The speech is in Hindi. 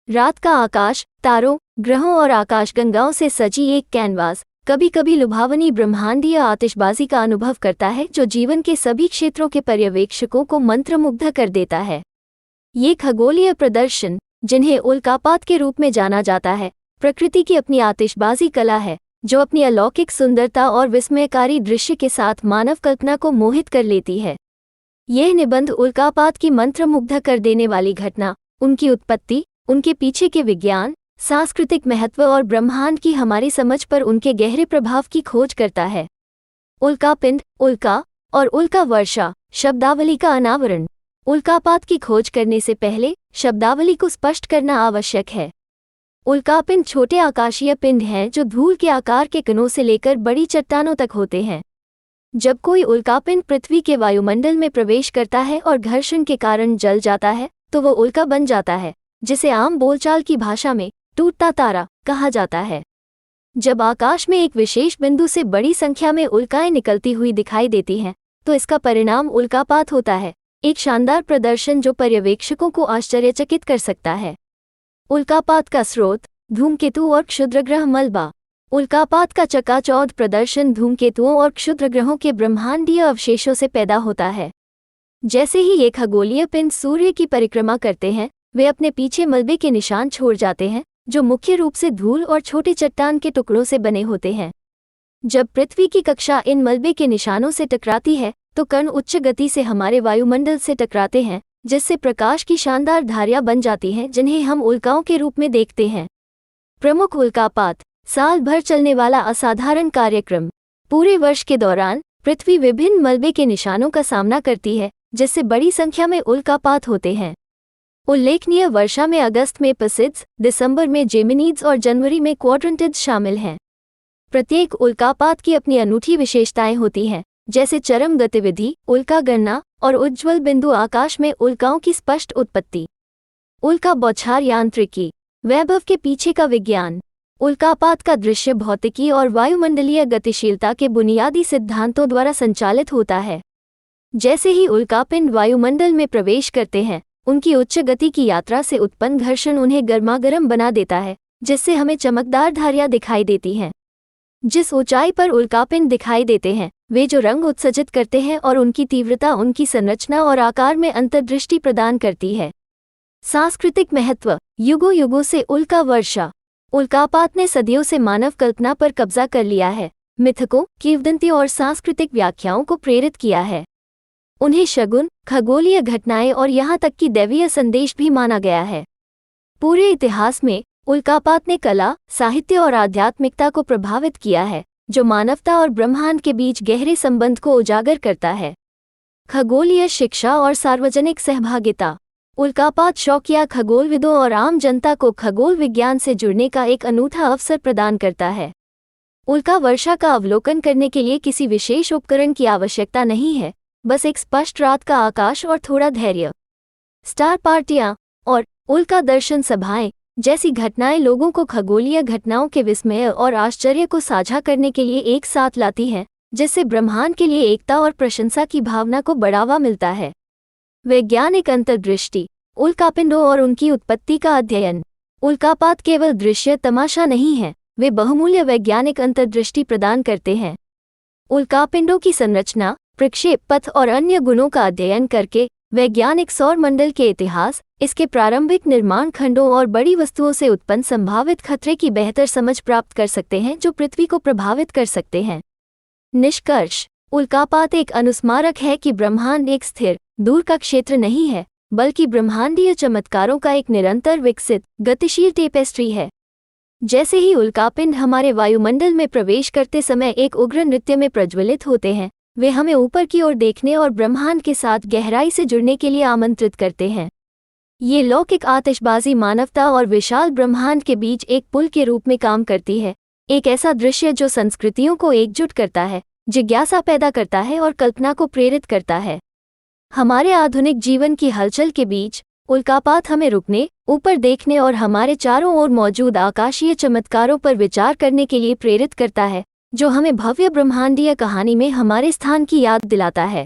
रात का आकाश तारों, ग्रहों और आकाशगंगाओं से सजी एक कैनवास कभी कभी लुभावनी ब्रह्मांडीय आतिशबाजी का अनुभव करता है जो जीवन के सभी क्षेत्रों के पर्यवेक्षकों को मंत्रमुग्ध कर देता है। ये खगोलीय प्रदर्शन, जिन्हें उल्कापात के रूप में जाना जाता है, प्रकृति की अपनी आतिशबाजी कला है जो अपनी अलौकिक सुंदरता और विस्मयकारी दृश्य के साथ मानव कल्पना को मोहित कर लेती है। यह निबंध उल्कापात की मंत्रमुग्ध कर देने वाली घटना, उनकी उत्पत्ति, उनके पीछे के विज्ञान, सांस्कृतिक महत्व और ब्रह्मांड की हमारी समझ पर उनके गहरे प्रभाव की खोज करता है। उल्कापिंड, उल्का और उल्का वर्षा शब्दावली का अनावरण। उल्कापात की खोज करने से पहले शब्दावली को स्पष्ट करना आवश्यक है। उल्कापिंड छोटे आकाशीय पिंड हैं जो धूल के आकार के कणों से लेकर बड़ी चट्टानों तक होते हैं। जब कोई उल्कापिंड पृथ्वी के वायुमंडल में प्रवेश करता है और घर्षण के कारण जल जाता है तो वो उल्का बन जाता है, जिसे आम बोलचाल की भाषा में टूटता तारा कहा जाता है। जब आकाश में एक विशेष बिंदु से बड़ी संख्या में उल्काएं निकलती हुई दिखाई देती हैं तो इसका परिणाम उल्कापात होता है, एक शानदार प्रदर्शन जो पर्यवेक्षकों को आश्चर्यचकित कर सकता है। उल्कापात का स्रोत, धूमकेतु और क्षुद्रग्रह मलबा। उल्कापात का चकाचौंध प्रदर्शन धूमकेतुओं और क्षुद्रग्रहों के ब्रह्मांडीय अवशेषों से पैदा होता है। जैसे ही ये खगोलीय पिंड सूर्य की परिक्रमा करते हैं, वे अपने पीछे मलबे के निशान छोड़ जाते हैं जो मुख्य रूप से धूल और छोटे चट्टान के टुकड़ों से बने होते हैं। जब पृथ्वी की कक्षा इन मलबे के निशानों से टकराती है तो कण उच्च गति से हमारे वायुमंडल से टकराते हैं, जिससे प्रकाश की शानदार धारियां बन जाती हैं जिन्हें हम उल्काओं के रूप में देखते हैं। प्रमुख उल्कापात, साल भर चलने वाला असाधारण कार्यक्रम। पूरे वर्ष के दौरान पृथ्वी विभिन्न मलबे के निशानों का सामना करती है, जिससे बड़ी संख्या में उल्कापात होते हैं। उल्लेखनीय वर्षा में अगस्त में पर्सिड्स, दिसंबर में जेमिनीड्स और जनवरी में क्वाड्रेंटिड्स शामिल हैं। प्रत्येक उल्कापात की अपनी अनूठी विशेषताएं होती हैं, जैसे चरम गतिविधि, उल्का गणना और उज्ज्वल बिंदु आकाश में उल्काओं की स्पष्ट उत्पत्ति। उल्का बौछार यांत्रिकी, वैभव के पीछे का विज्ञान। उल्कापात का दृश्य भौतिकी और वायुमंडलीय गतिशीलता के बुनियादी सिद्धांतों द्वारा संचालित होता है। जैसे ही उल्कापिंड वायुमंडल में प्रवेश करते हैं, उनकी उच्च गति की यात्रा से उत्पन्न घर्षण उन्हें गर्मागर्म बना देता है, जिससे हमें चमकदार धारियां दिखाई देती हैं। जिस ऊंचाई पर उल्कापिंड दिखाई देते हैं, वे जो रंग उत्सर्जित करते हैं और उनकी तीव्रता उनकी संरचना और आकार में अंतर्दृष्टि प्रदान करती है। सांस्कृतिक महत्व, युगों युगों से उल्का वर्षा। उल्कापात ने सदियों से मानव कल्पना पर कब्जा कर लिया है, मिथकों, किंवदंतियों और सांस्कृतिक व्याख्याओं को प्रेरित किया है। उन्हें शगुन, खगोलीय घटनाएं और यहाँ तक कि दैवीय संदेश भी माना गया है। पूरे इतिहास में उल्कापात ने कला, साहित्य और आध्यात्मिकता को प्रभावित किया है, जो मानवता और ब्रह्मांड के बीच गहरे संबंध को उजागर करता है। खगोलीय शिक्षा और सार्वजनिक सहभागिता। उल्कापात शौकिया खगोलविदों और आम जनता को खगोल विज्ञान से जुड़ने का एक अनूठा अवसर प्रदान करता है। उल्का वर्षा का अवलोकन करने के लिए किसी विशेष उपकरण की आवश्यकता नहीं है, बस एक स्पष्ट रात का आकाश और थोड़ा धैर्य। स्टार पार्टियां और उल्का दर्शन सभाएं जैसी घटनाएं लोगों को खगोलीय घटनाओं के विस्मय और आश्चर्य को साझा करने के लिए एक साथ लाती हैं, जिससे ब्रह्मांड के लिए एकता और प्रशंसा की भावना को बढ़ावा मिलता है। वैज्ञानिक अंतर्दृष्टि, उल्कापिंडों और उनकी उत्पत्ति का अध्ययन। उल्कापात केवल दृश्य तमाशा नहीं है, वे बहुमूल्य वैज्ञानिक अंतर्दृष्टि प्रदान करते हैं। उल्कापिंडों की संरचना, प्रक्षेप पथ और अन्य गुणों का अध्ययन करके वैज्ञानिक सौरमंडल के इतिहास, इसके प्रारंभिक निर्माण खंडों और बड़ी वस्तुओं से उत्पन्न संभावित खतरे की बेहतर समझ प्राप्त कर सकते हैं जो पृथ्वी को प्रभावित कर सकते हैं। निष्कर्ष, उल्कापात एक अनुस्मारक है कि ब्रह्मांड एक स्थिर, दूर का क्षेत्र नहीं है, बल्कि ब्रह्मांडीय चमत्कारों का एक निरंतर विकसित, गतिशील टेपेस्ट्री है। जैसे ही उल्कापिंड हमारे वायुमंडल में प्रवेश करते समय एक उग्र नृत्य में प्रज्वलित होते हैं, वे हमें ऊपर की ओर देखने और ब्रह्मांड के साथ गहराई से जुड़ने के लिए आमंत्रित करते हैं। ये लौकिक आतिशबाजी मानवता और विशाल ब्रह्मांड के बीच एक पुल के रूप में काम करती है, एक ऐसा दृश्य जो संस्कृतियों को एकजुट करता है, जिज्ञासा पैदा करता है और कल्पना को प्रेरित करता है। हमारे आधुनिक जीवन की हलचल के बीच उल्कापात हमें रुकने, ऊपर देखने और हमारे चारों ओर मौजूद आकाशीय चमत्कारों पर विचार करने के लिए प्रेरित करता है, जो हमें भव्य ब्रह्मांडीय कहानी में हमारे स्थान की याद दिलाता है।